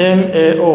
MAO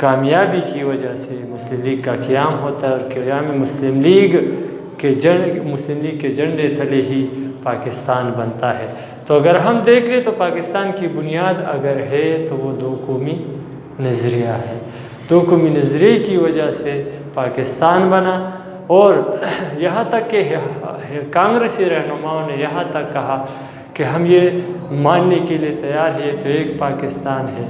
کامیابی کی وجہ سے مسلم لیگ کا قیام ہوتا ہے، اور قیام مسلم لیگ کے جھنڈے تلے ہی پاکستان بنتا ہے۔ تو اگر ہم دیکھ لیں تو پاکستان کی بنیاد اگر ہے تو وہ دو قومی نظریہ ہے۔ دو قومی نظریے کی وجہ سے پاکستان بنا، اور یہاں تک کہ کانگریسی رہنماؤں نے یہاں تک کہا کہ ہم یہ ماننے کے لیے تیار ہیں تو ایک پاکستان ہے،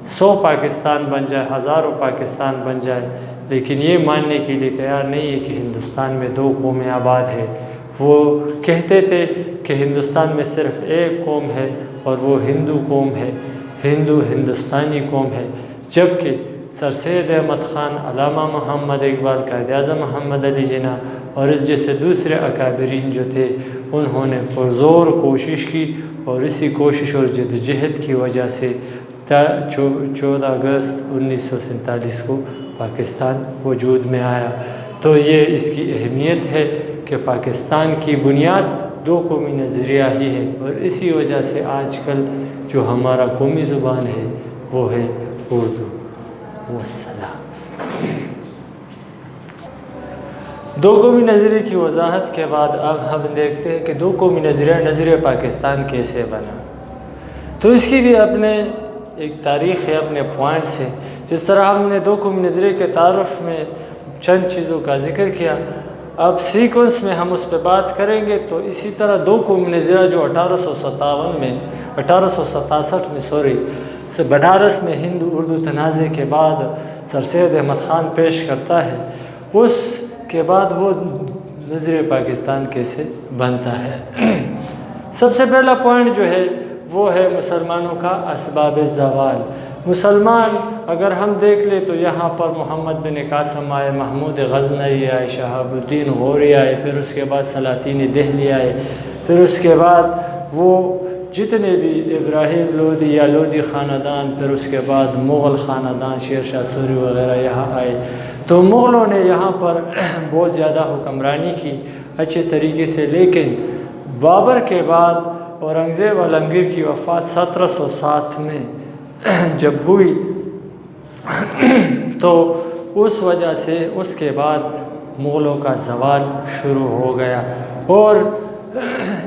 100 پاکستان بن جائے، ہزاروں پاکستان بن جائے، لیکن یہ ماننے کے لیے تیار نہیں ہے کہ ہندوستان میں 2 قومیں آباد ہے۔ وہ کہتے تھے کہ ہندوستان میں صرف ایک قوم ہے اور وہ ہندو قوم ہے، ہندوستانی قوم ہے، جبکہ سر سید احمد خان، علامہ محمد اقبال، قائد اعظم محمد علی جناح اور اس جیسے دوسرے اکابرین جو تھے، انہوں نے پرزور کوشش کی، اور اسی کوشش اور جدوجہد کی وجہ سے 14 اگست 1947 کو پاکستان وجود میں آیا۔ تو یہ اس کی اہمیت ہے کہ پاکستان کی بنیاد 2 قومی نظریہ ہی ہے، اور اسی وجہ سے آج کل جو ہمارا قومی زبان ہے وہ ہے اردو۔ والسلام۔ 2 قومی نظریے کی وضاحت کے بعد اب ہم دیکھتے ہیں کہ 2 قومی نظریہ پاکستان کیسے بنا۔ تو اس کی بھی اپنے ایک تاریخ ہے، اپنے پوائنٹس ہیں۔ جس طرح ہم نے 2 قومی نظریے کے تعارف میں چند چیزوں کا ذکر کیا، اب سیکوینس میں ہم اس پہ بات کریں گے۔ تو اسی طرح 2 قومی نظریہ جو 1867 میں بنارس میں ہندو اردو تنازع کے بعد سر سید احمد خان پیش کرتا ہے، اس کے بعد وہ نظریہ پاکستان کیسے بنتا ہے۔ سب سے پہلا پوائنٹ جو ہے وہ ہے مسلمانوں کا اسباب زوال۔ مسلمان اگر ہم دیکھ لیں تو یہاں پر محمد بن قاسم آئے، محمود غزنوی آئے، شہاب الدین غوری آئے، پھر اس کے بعد سلاطین دہلی آئے، پھر اس کے بعد وہ جتنے بھی ابراہیم لودھی یا لودھی خاندان، پھر اس کے بعد مغل خاندان، شیر شاہ سوری وغیرہ یہاں آئے۔ تو مغلوں نے یہاں پر بہت زیادہ حکمرانی کی اچھے طریقے سے، لیکن بابر کے بعد اورنگزیب عالمگیر کی وفات 1707 میں جب ہوئی تو اس وجہ سے اس کے بعد مغلوں کا زوال شروع ہو گیا، اور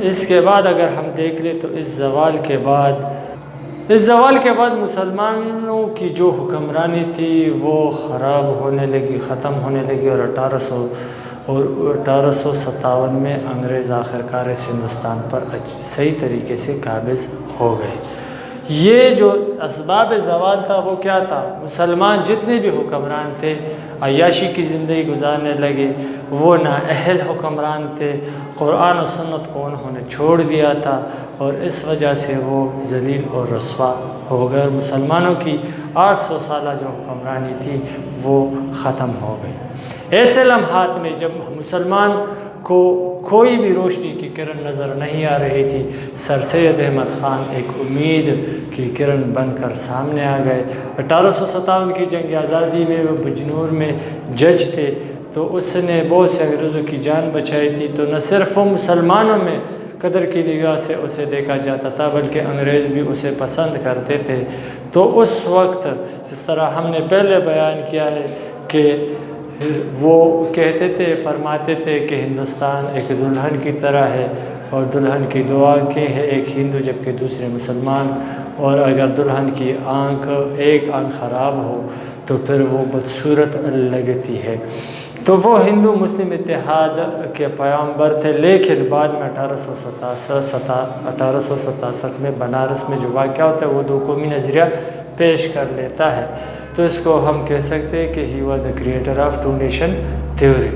اس کے بعد اگر ہم دیکھ لیں تو اس زوال کے بعد مسلمانوں کی جو حکمرانی تھی وہ خراب ہونے لگی، ختم ہونے لگی، اور 1857 میں انگریز آخرکار اس ہندوستان پر صحیح طریقے سے قابض ہو گئے۔ یہ جو اسباب زوال تھا وہ کیا تھا؟ مسلمان جتنے بھی حکمران تھے عیاشی کی زندگی گزارنے لگے، وہ نااہل حکمران تھے، قرآن و سنت کو انہوں نے چھوڑ دیا تھا، اور اس وجہ سے وہ ذلیل اور رسوا ہو گئے، اور مسلمانوں کی 800 سالہ جو حکمرانی تھی وہ ختم ہو گئی۔ ایسے لمحات میں جب مسلمان کو کوئی بھی روشنی کی کرن نظر نہیں آ رہی تھی، سر سید احمد خان ایک امید کی کرن بن کر سامنے آ گئے۔ 1857 کی جنگ آزادی میں وہ بجنور میں جج تھے، تو اس نے بہت سے انگریزوں کی جان بچائی تھی۔ تو نہ صرف وہ مسلمانوں میں قدر کی نگاہ سے اسے دیکھا جاتا تھا، بلکہ انگریز بھی اسے پسند کرتے تھے۔ تو اس وقت جس طرح ہم نے پہلے بیان کیا ہے کہ وہ کہتے تھے، فرماتے تھے کہ ہندوستان ایک دلہن کی طرح ہے، اور دلہن کی 2 آنکھیں ہیں، ایک ہندو جبکہ دوسرے مسلمان، اور اگر دلہن کی ایک آنکھ خراب ہو تو پھر وہ بدصورت لگتی ہے۔ تو وہ ہندو مسلم اتحاد کے پیامبر تھے، لیکن بعد میں 1867 میں بنارس میں جو واقعہ ہوتا ہے وہ 2 قومی نظریہ پیش کر لیتا ہے۔ تو اس کو ہم کہہ سکتے ہیں کہ he was the creator of 2 nation theory.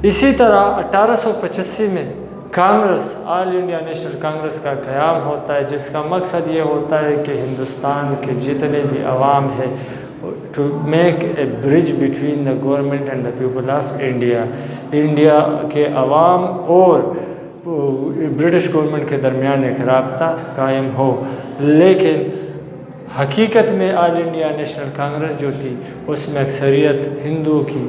اسی طرح 1885 میں کانگریس، آل انڈیا نیشنل کانگریس کا قیام ہوتا ہے، جس کا مقصد یہ ہوتا ہے کہ ہندوستان کے جتنے بھی عوام ہیں to make a bridge between the government and the people of India, India کے عوام اور برٹش گورنمنٹ کے درمیان ایک رابطہ قائم ہو۔ لیکن حقیقت میں آل انڈیا نیشنل کانگریس جو تھی اس میں اکثریت ہندوؤں کی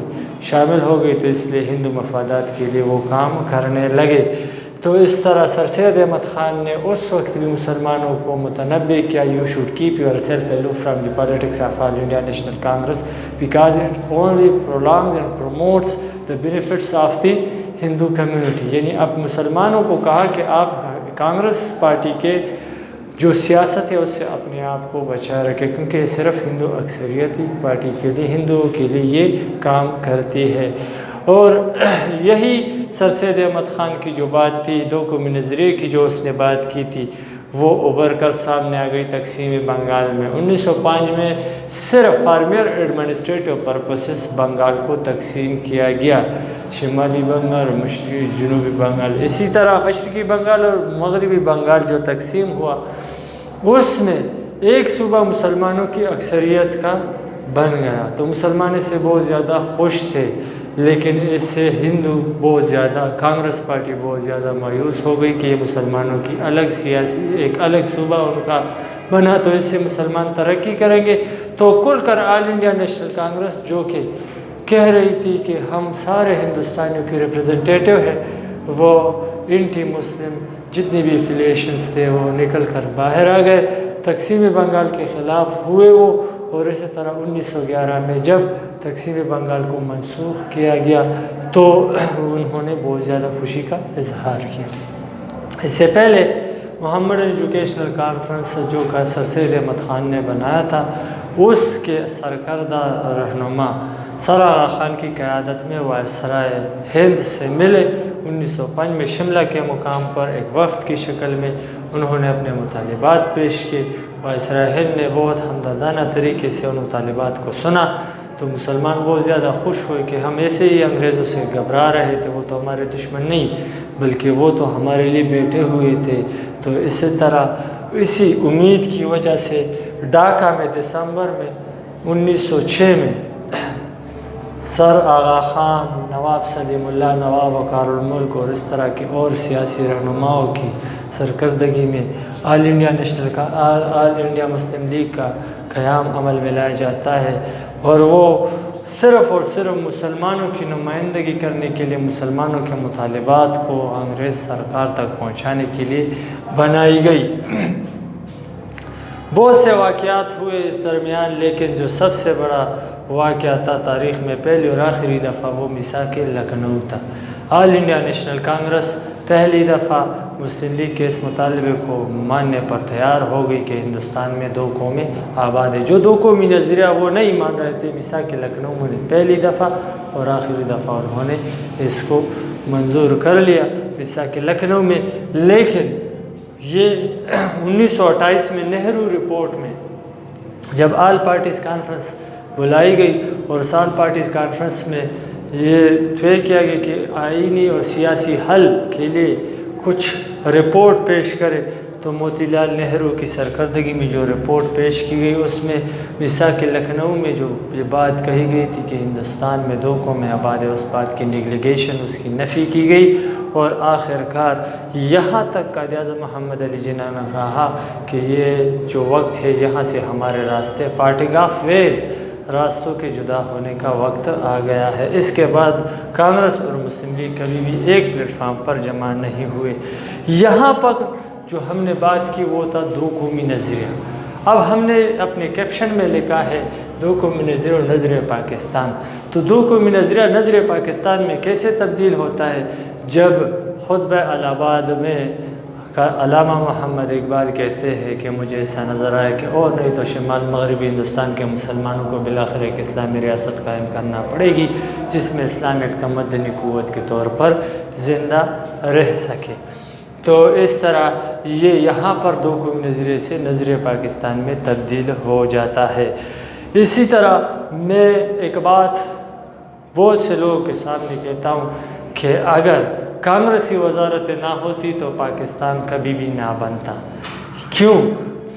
شامل ہو گئی، تو اس لیے ہندو مفادات کے لیے وہ کام کرنے لگے۔ تو اس طرح سر سید احمد خان نے اس وقت بھی مسلمانوں کو متنبع کیا you should keep your self aloof from the politics of all India national Congress because it only prolongs and promotes the benefits of the Hindu community. یعنی اب مسلمانوں کو کہا کہ آپ کانگریس پارٹی کے جو سیاست ہے اس سے اپنے آپ کو بچائے رکھے کیونکہ یہ صرف ہندو اکثریتی پارٹی کے لیے ہندوؤں کے لیے یہ کام کرتی ہے. اور یہی سر سید احمد خان کی جو بات تھی دو قومی نظریے کی جو اس نے بات کی تھی وہ ابھر کر سامنے آ گئی تقسیم بنگال میں. 1905 میں صرف for mere administrative purposes Bengal کو تقسیم کیا گیا، شمالی بنگال اور جنوبی بنگال. اسی طرح مشرقی بنگال اور مغربی بنگال جو تقسیم ہوا اس میں ایک صوبہ مسلمانوں کی اکثریت کا بن گیا. تو مسلمان اس سے بہت زیادہ خوش تھے، لیکن اس سے ہندو بہت زیادہ کانگریس پارٹی بہت زیادہ مایوس ہو گئی کہ یہ مسلمانوں کی الگ سیاسی ایک الگ صوبہ ان کا بنا تو اس سے مسلمان ترقی کریں گے. تو کل کر آل انڈیا نیشنل کانگریس جو کہ کہہ رہی تھی کہ ہم سارے ہندوستانیوں کی ریپرزنٹیٹیو ہے، وہ اینٹی مسلم جتنی بھی افیلیشنز تھے وہ نکل کر باہر آ گئے، تقسیم بنگال کے خلاف ہوئے وہ. اور اسی طرح 1911 میں جب تقسیم بنگال کو منسوخ کیا گیا تو انہوں نے بہت زیادہ خوشی کا اظہار کیا. اس سے پہلے محمد ایجوکیشنل کانفرنس جو کا سر سید احمد خان نے بنایا تھا اس کے سرکردہ رہنما سر آغا خان کی قیادت میں وائسرائے ہند سے ملے. 1905 میں شملہ کے مقام پر ایک وفد کی شکل میں انہوں نے اپنے مطالبات پیش کیے. وائسرائے ہند نے بہت ہمدردانہ طریقے سے ان مطالبات کو سنا تو مسلمان بہت زیادہ خوش ہوئے کہ ہم ایسے ہی انگریزوں سے گھبرا رہے تھے، وہ تو ہمارے دشمن نہیں بلکہ وہ تو ہمارے لیے بیٹھے ہوئے تھے. تو اسی طرح اسی امید کی وجہ سے ڈھاکہ میں دسمبر میں 1906 میں سر آغا خان، نواب سلیم اللہ، نواب وقار الملک اور اس طرح کے اور سیاسی رہنماؤں کی سرکردگی میں آل انڈیا مسلم لیگ کا قیام عمل میں لایا جاتا ہے. اور وہ صرف اور صرف مسلمانوں کی نمائندگی کرنے کے لیے مسلمانوں کے مطالبات کو انگریز سرکار تک پہنچانے کے لیے بنائی گئی. بہت سے واقعات ہوئے اس درمیان، لیکن جو سب سے بڑا واقعہ تھا تاریخ میں پہلی اور آخری دفعہ وہ میثاق لکھنؤ تھا. آل انڈیا نیشنل کانگریس پہلی دفعہ مسلم لیگ کے اس مطالبے کو ماننے پر تیار ہو گئی کہ ہندوستان میں دو قومیں آباد ہیں. جو دو قومی نظریہ وہ نہیں مان رہے تھے، میثاق لکھنؤ میں پہلی دفعہ اور آخری دفعہ انہوں نے اس کو منظور کر لیا میثاق لکھنؤ میں. لیکن یہ 1928 میں نہرو رپورٹ میں جب آل پارٹیز کانفرنس بلائی گئی اور اس آل پارٹیز کانفرنس میں یہ طے کیا گیا کہ آئینی اور سیاسی حل کے لیے کچھ رپورٹ پیش کرے، تو موتی لال نہرو کی سرکردگی میں جو رپورٹ پیش کی گئی اس میں میثاق لکھنؤ میں جو یہ بات کہی گئی تھی کہ ہندوستان میں دو قومیں آباد ہے، اس بات کی نیگلیگیشن، اس کی نفی کی گئی. اور آخر کار یہاں تک قائد اعظم محمد علی جناح نے کہا کہ یہ جو وقت ہے یہاں سے ہمارے راستے پارٹنگ آف ویز، راستوں کے جدا ہونے کا وقت آ گیا ہے. اس کے بعد کانگریس اور مسلم لیگ کبھی بھی ایک پلیٹ فارم پر جمع نہیں ہوئے. یہاں پر جو ہم نے بات کی وہ تھا دو قومی نظریہ. اب ہم نے اپنے کیپشن میں لکھا ہے دو قومی نظریہ اور نظریہ پاکستان. تو دو قومی نظریہ نظریہ پاکستان میں کیسے تبدیل ہوتا ہے؟ جب خطبہ الہ آباد میں علامہ محمد اقبال کہتے ہیں کہ مجھے ایسا نظر آیا کہ اور نہیں تو شمال مغربی ہندوستان کے مسلمانوں کو بالآخر ایک اسلامی ریاست قائم کرنا پڑے گی جس میں اسلام ایک تمدنی قوت کے طور پر زندہ رہ سکے. تو اس طرح یہ یہاں پر دو قومی نظریے سے نظریہ پاکستان میں تبدیل ہو جاتا ہے. اسی طرح میں ایک بات بہت سے لوگوں کے سامنے کہتا ہوں کہ اگر کانگریسی وزارت نہ ہوتی تو پاکستان کبھی بھی نہ بنتا. کیوں؟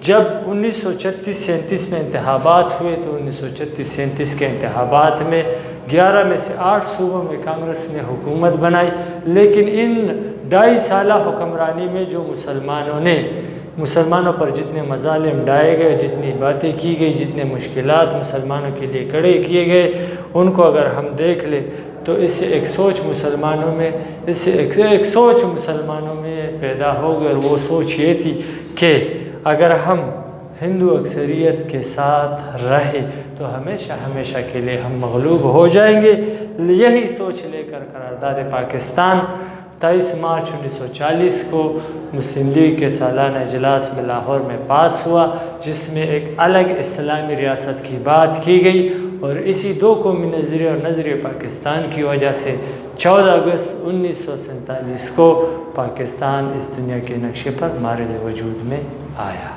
جب 1936-37 میں انتخابات ہوئے تو 1936-37 کے انتخابات میں 11 میں سے 8 صوبوں میں کانگریس نے حکومت بنائی، لیکن ان 2.5 سالہ حکمرانی میں جو مسلمانوں پر جتنے مظالم ڈھائے گئے، جتنی باتیں کی گئی، جتنے مشکلات مسلمانوں کے لیے کھڑے کیے گئے، ان کو اگر ہم دیکھ لیں تو اس سے ایک سوچ مسلمانوں میں پیدا ہو گئی، اور وہ سوچ یہ تھی کہ اگر ہم ہندو اکثریت کے ساتھ رہے تو ہمیشہ کے لیے ہم مغلوب ہو جائیں گے۔ یہی سوچ لے کر قرارداد پاکستان 23 مارچ 1940 کو مسلم لیگ کے سالانہ اجلاس میں لاہور میں پاس ہوا، جس میں ایک الگ اسلامی ریاست کی بات کی گئی، اور اسی دو قومی نظریے اور نظریہ پاکستان کی وجہ سے 14 اگست 1947 کو پاکستان اس دنیا کے نقشے پر معرض وجود میں آیا۔